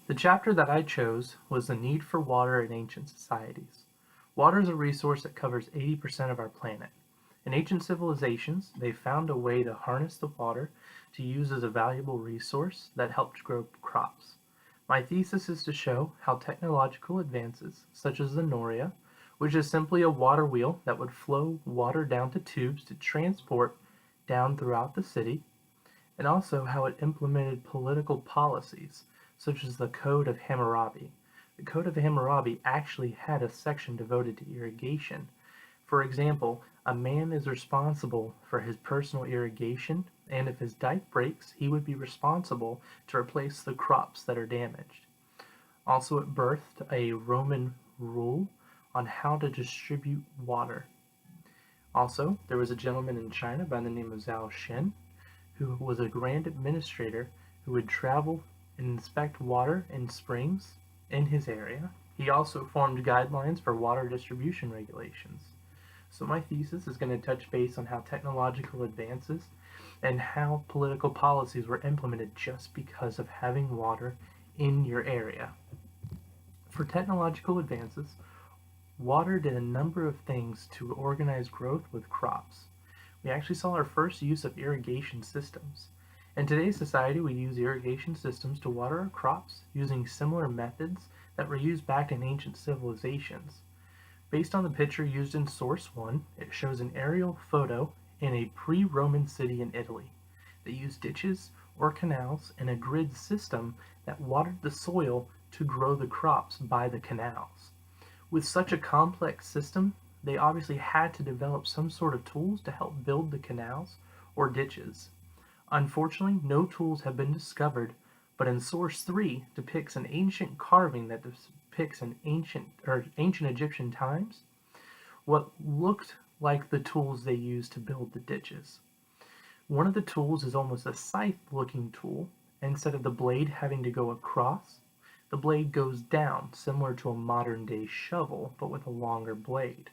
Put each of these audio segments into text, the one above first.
The chapter that I chose was the need for water in ancient societies. Water is a resource that covers 80% of our planet. In ancient civilizations, they found a way to harness the water to use as a valuable resource that helped grow crops. My thesis is to show how technological advances, such as the Noria, which is simply a water wheel that would flow water down to tubes to transport down throughout the city, and also how it implemented political policies, such as the Code of Hammurabi. The Code of Hammurabi actually had a section devoted to irrigation. For example, a man is responsible for his personal irrigation, and if his dike breaks, he would be responsible to replace the crops that are damaged. Also, it birthed a Roman rule on how to distribute water. Also, there was a gentleman in China by the name of Zhao Shen, who was a grand administrator who would travel and inspect water in springs in his area. He also formed guidelines for water distribution regulations. So my thesis is going to touch base on how technological advances and how political policies were implemented just because of having water in your area. For technological advances, water did a number of things to organize growth with crops. We actually saw our first use of irrigation systems. In today's society, we use irrigation systems to water our crops using similar methods that were used back in ancient civilizations. Based on the picture used in Source 1, it shows an aerial photo in a pre-Roman city in Italy. They used ditches or canals and a grid system that watered the soil to grow the crops by the canals. With such a complex system, they obviously had to develop some sort of tools to help build the canals or ditches. Unfortunately, no tools have been discovered, but in Source 3 depicts an ancient carving that depicts an ancient Egyptian times, what looked like the tools they used to build the ditches. One of the tools is almost a scythe-looking tool. Instead of the blade having to go across, the blade goes down, similar to a modern-day shovel, but with a longer blade.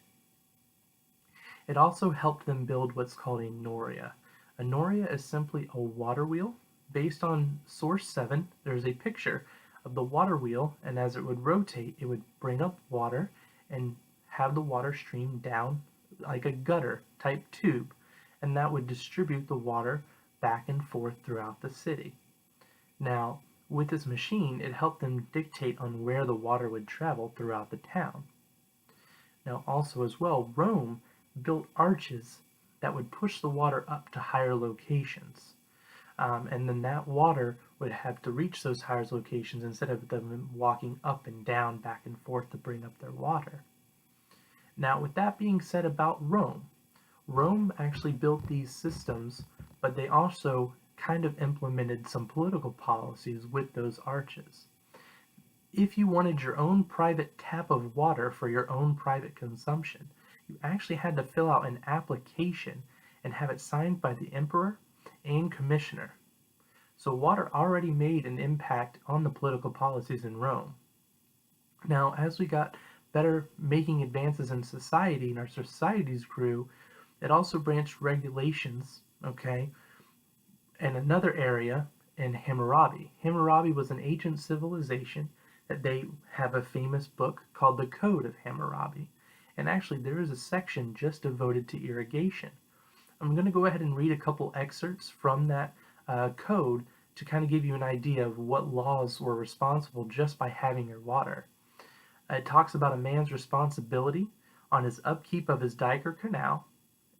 It also helped them build what's called a noria. A noria is simply a water wheel. Based on Source 7, there's a picture of the water wheel, and as it would rotate, it would bring up water and have the water stream down like a gutter type tube, and that would distribute the water back and forth throughout the city. Now, with this machine, it helped them dictate on where the water would travel throughout the town. Now, also as well, Rome built arches that would push the water up to higher locations. And then that water would have to reach those higher locations instead of them walking up and down, back and forth to bring up their water. Now, with that being said about Rome, Rome actually built these systems, but they also kind of implemented some political policies with those arches. If you wanted your own private tap of water for your own private consumption, you actually had to fill out an application and have it signed by the emperor and commissioner. So water already made an impact on the political policies in Rome. Now, as we got better making advances in society and our societies grew, it also branched regulations, okay, and another area in Hammurabi. Hammurabi was an ancient civilization that they have a famous book called the Code of Hammurabi. And actually, there is a section just devoted to irrigation. I'm going to go ahead and read a couple excerpts from that code to kind of give you an idea of what laws were responsible just by having your water. It talks about a man's responsibility on his upkeep of his dike or canal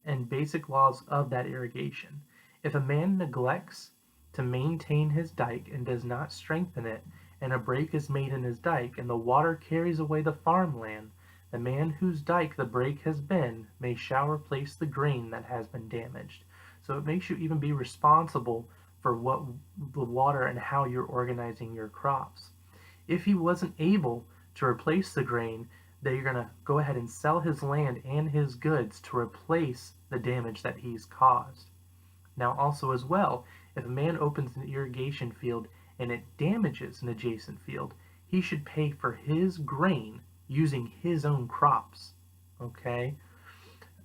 and basic laws of that irrigation. If a man neglects to maintain his dike and does not strengthen it, and a break is made in his dike, and the water carries away the farmland, the man whose dike the break has been may shall replace the grain that has been damaged. So it makes you even be responsible for what the water and how you're organizing your crops. If he wasn't able to replace the grain, then you're going to go ahead and sell his land and his goods to replace the damage that he's caused. Now also as well, if a man opens an irrigation field and it damages an adjacent field, he should pay for his grain using his own crops. Okay?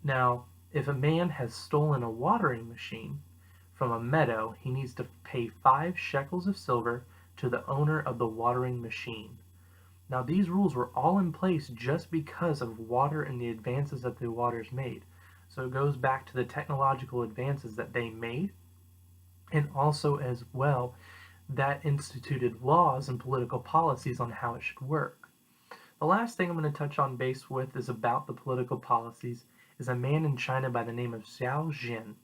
Now, if a man has stolen a watering machine from a meadow, he needs to pay 5 shekels of silver to the owner of the watering machine. Now, these rules were all in place just because of water and the advances that the waters made. So it goes back to the technological advances that they made, and also as well that instituted laws and political policies on how it should work. The last thing I'm going to touch on base with is about the political policies is a man in China by the name of Xiao Jin.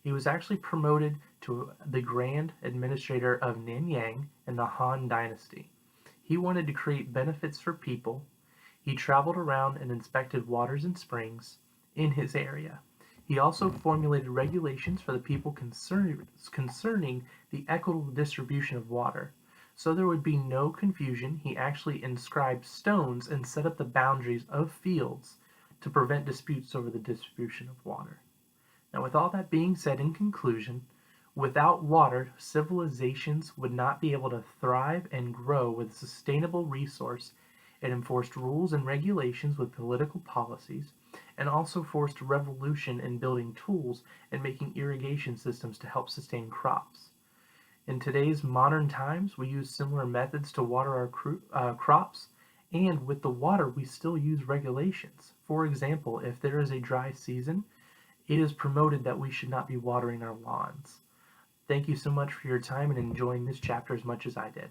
He was actually promoted to the Grand Administrator of Nanyang in the Han Dynasty. He wanted to create benefits for people. He traveled around and inspected waters and springs in his area. He also formulated regulations for the people concerning the equitable distribution of water. So there would be no confusion, he actually inscribed stones and set up the boundaries of fields to prevent disputes over the distribution of water. Now, with all that being said, in conclusion, without water, civilizations would not be able to thrive and grow with a sustainable resource. It enforced rules and regulations with political policies, and also forced revolution in building tools and making irrigation systems to help sustain crops. In today's modern times, we use similar methods to water our crops, and with the water, we still use regulations. For example, if there is a dry season, it is promoted that we should not be watering our lawns. Thank you so much for your time and enjoying this chapter as much as I did.